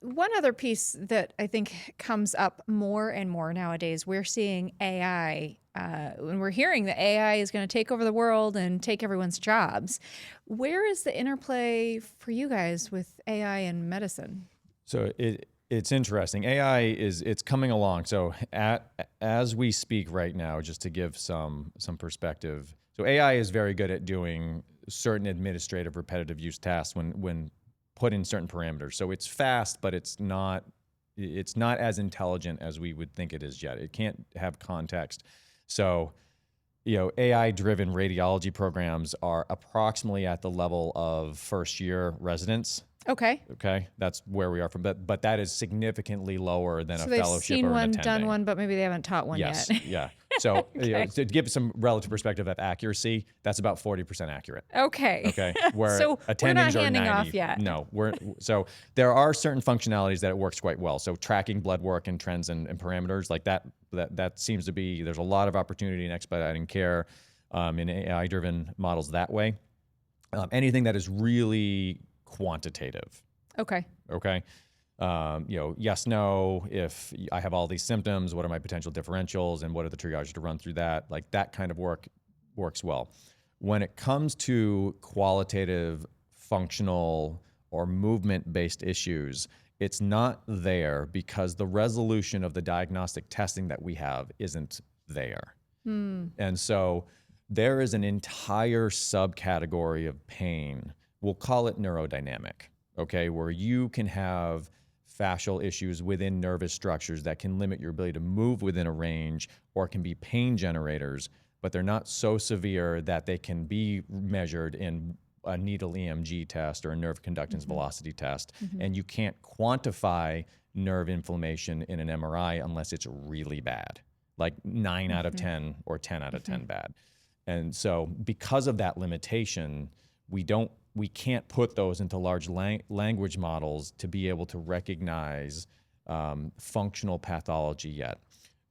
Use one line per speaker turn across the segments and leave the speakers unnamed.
One other piece that I think comes up more and more nowadays, we're seeing AI, and we're hearing that AI is going to take over the world and take everyone's jobs. Where is the interplay for you guys with AI and medicine?
So it's interesting. AI it's coming along. So as we speak right now, just to give some perspective. So AI is very good at doing certain administrative repetitive use tasks when put in certain parameters. So it's fast, but it's not as intelligent as we would think it is yet. It can't have context. So AI-driven radiology programs are approximately at the level of first-year residents.
Okay.
Okay, that's where we are from, but that is significantly lower than
So
a
they've
fellowship
seen
or an
one,
attending.
done one, but maybe they haven't taught one
Yes,
yet.
yeah. So
Okay.
to give some relative perspective of accuracy, that's about 40% accurate.
Okay.
Okay, where
So we're not
attendings are
handing
90.
off yet.
No, so there are certain functionalities that it works quite well. So tracking blood work and trends and parameters like that seems to be, there's a lot of opportunity in expediting care in AI-driven models that way. Anything that is really quantitative.
Okay.
Okay. Yes, no, if I have all these symptoms, what are my potential differentials and what are the triage to run through that? Like that kind of work works well. When it comes to qualitative, functional, or movement-based issues, it's not there because the resolution of the diagnostic testing that we have isn't there. And so there is an entire subcategory of pain. We'll call it neurodynamic, okay, where you can have fascial issues within nervous structures that can limit your ability to move within a range or can be pain generators, but they're not so severe that they can be measured in a needle EMG test or a nerve conductance velocity test. And you can't quantify nerve inflammation in an MRI unless it's really bad, like 9 out of 10 or 10 out of 10 bad. And so because of that limitation, we can't put those into large language models to be able to recognize functional pathology yet.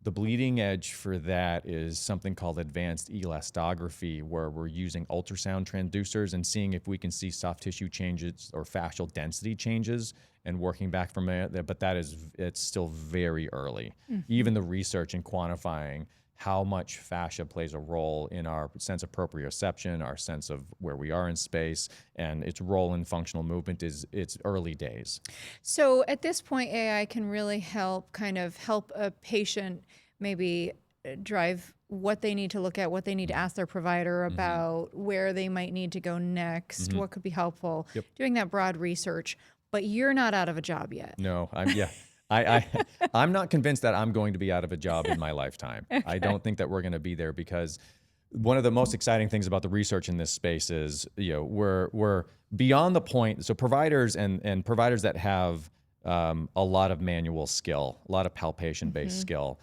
The bleeding edge for that is something called advanced elastography, where we're using ultrasound transducers and seeing if we can see soft tissue changes or fascial density changes and working back from there. But it's still very early. Even the research in quantifying how much fascia plays a role in our sense of proprioception, our sense of where we are in space, and its role in functional movement it's early days.
So at this point, AI can really help a patient maybe drive what they need to look at, what they need to ask their provider about, where they might need to go next, what could be helpful,
Yep.
doing that broad research. But you're not out of a job yet.
No, I'm not convinced that I'm going to be out of a job in my lifetime. I don't think that we're going to be there because one of the most exciting things about the research in this space is, we're beyond the point. So providers and providers that have a lot of manual skill, a lot of palpation-based skill,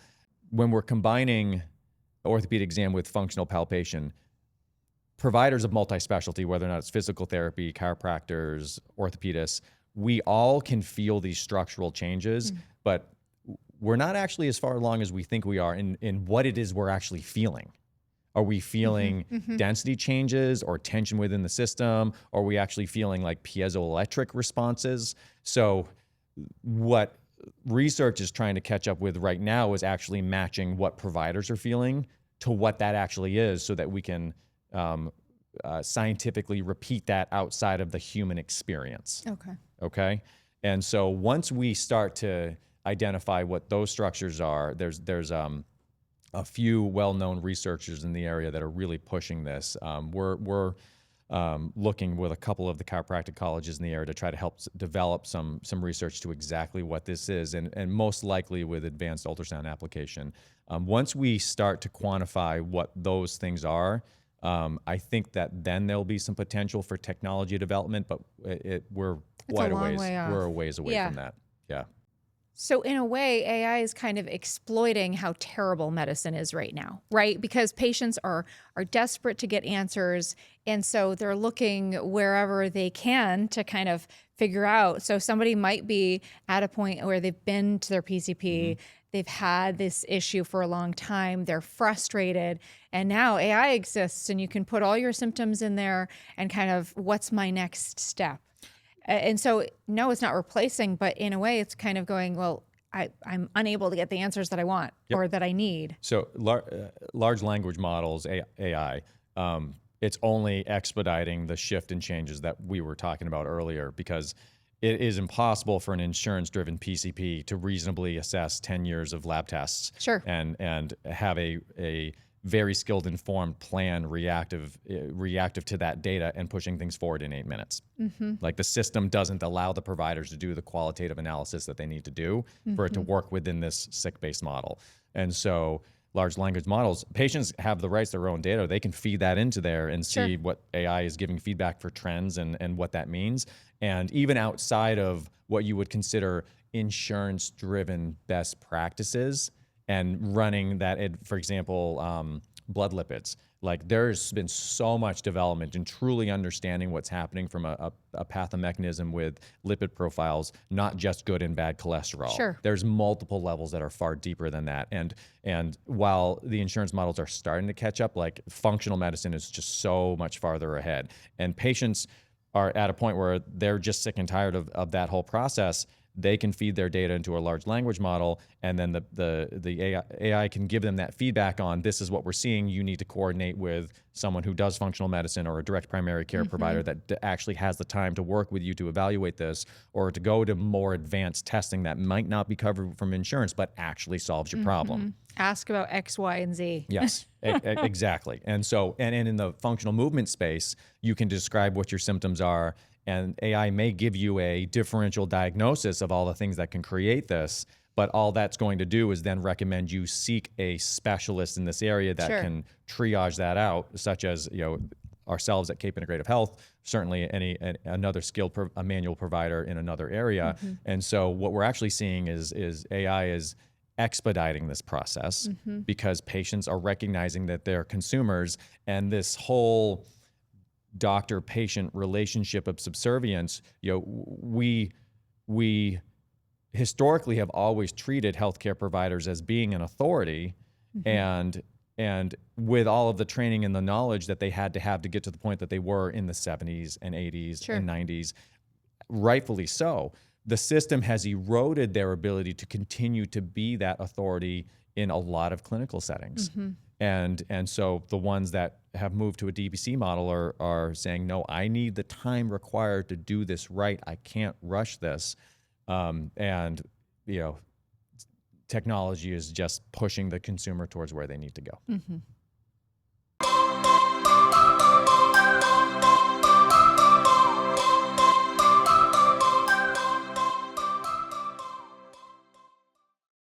when we're combining orthopedic exam with functional palpation, providers of multi-specialty, whether or not it's physical therapy, chiropractors, orthopedists, we all can feel these structural changes, but we're not actually as far along as we think we are in what it is we're actually feeling. Are we feeling density changes or tension within the system? Or are we actually feeling like piezoelectric responses? So what research is trying to catch up with right now is actually matching what providers are feeling to what that actually is so that we can scientifically repeat that outside of the human experience. Okay. And so once we start to identify what those structures are, there's a few well-known researchers in the area that are really pushing this. We're looking with a couple of the chiropractic colleges in the area to try to help develop some research to exactly what this is, and most likely with advanced ultrasound application. Once we start to quantify what those things are, I think that then there'll be some potential for technology development, but we're quite a ways. We're a ways away from that. Yeah.
So in a way, AI is kind of exploiting how terrible medicine is right now, right? Because patients are desperate to get answers, and so they're looking wherever they can to kind of figure out. So somebody might be at a point where they've been to their PCP, they've had this issue for a long time, they're frustrated, and now AI exists and you can put all your symptoms in there and kind of what's my next step? And so, no, it's not replacing, but in a way, it's kind of going, well, I'm unable to get the answers that I want
Yep.
or that I need.
So large language models, AI, it's only expediting the shift and changes that we were talking about earlier, because it is impossible for an insurance-driven PCP to reasonably assess 10 years of lab tests
Sure.
and have a very skilled, informed plan reactive to that data and pushing things forward in 8 minutes. Like, the system doesn't allow the providers to do the qualitative analysis that they need to do for it to work within this sick-based model. And so large language models, patients have the rights to their own data. They can feed that into there and see
Sure.
what AI is giving feedback for trends and what that means. And even outside of what you would consider insurance-driven best practices and running that, for example, blood lipids. Like, there's been so much development in truly understanding what's happening from a pathomechanism with lipid profiles, not just good and bad cholesterol.
Sure.
There's multiple levels that are far deeper than that. And while the insurance models are starting to catch up, like, functional medicine is just so much farther ahead. And patients are at a point where they're just sick and tired of that whole process. They can feed their data into a large language model, and then the AI can give them that feedback on, this is what we're seeing. You need to coordinate with someone who does functional medicine or a direct primary care provider that actually has the time to work with you to evaluate this, or to go to more advanced testing that might not be covered from insurance, but actually solves your problem.
Ask about X, Y, and Z.
Yes, exactly. And so, and in the functional movement space, you can describe what your symptoms are, and AI may give you a differential diagnosis of all the things that can create this, but all that's going to do is then recommend you seek a specialist in this area that
Sure.
can triage that out, such as, ourselves at Cape Integrative Health, certainly another skilled a manual provider in another area. And so what we're actually seeing is AI is expediting this process because patients are recognizing that they're consumers, and this whole doctor-patient relationship of subservience, we historically have always treated healthcare providers as being an authority, and with all of the training and the knowledge that they had to get to the point that they were in the 70s and 80s
Sure.
and 90s, rightfully so. The system has eroded their ability to continue to be that authority in a lot of clinical settings. And so the ones that have moved to a DPC model are saying, no, I need the time required to do this right. I can't rush this. And technology is just pushing the consumer towards where they need to go.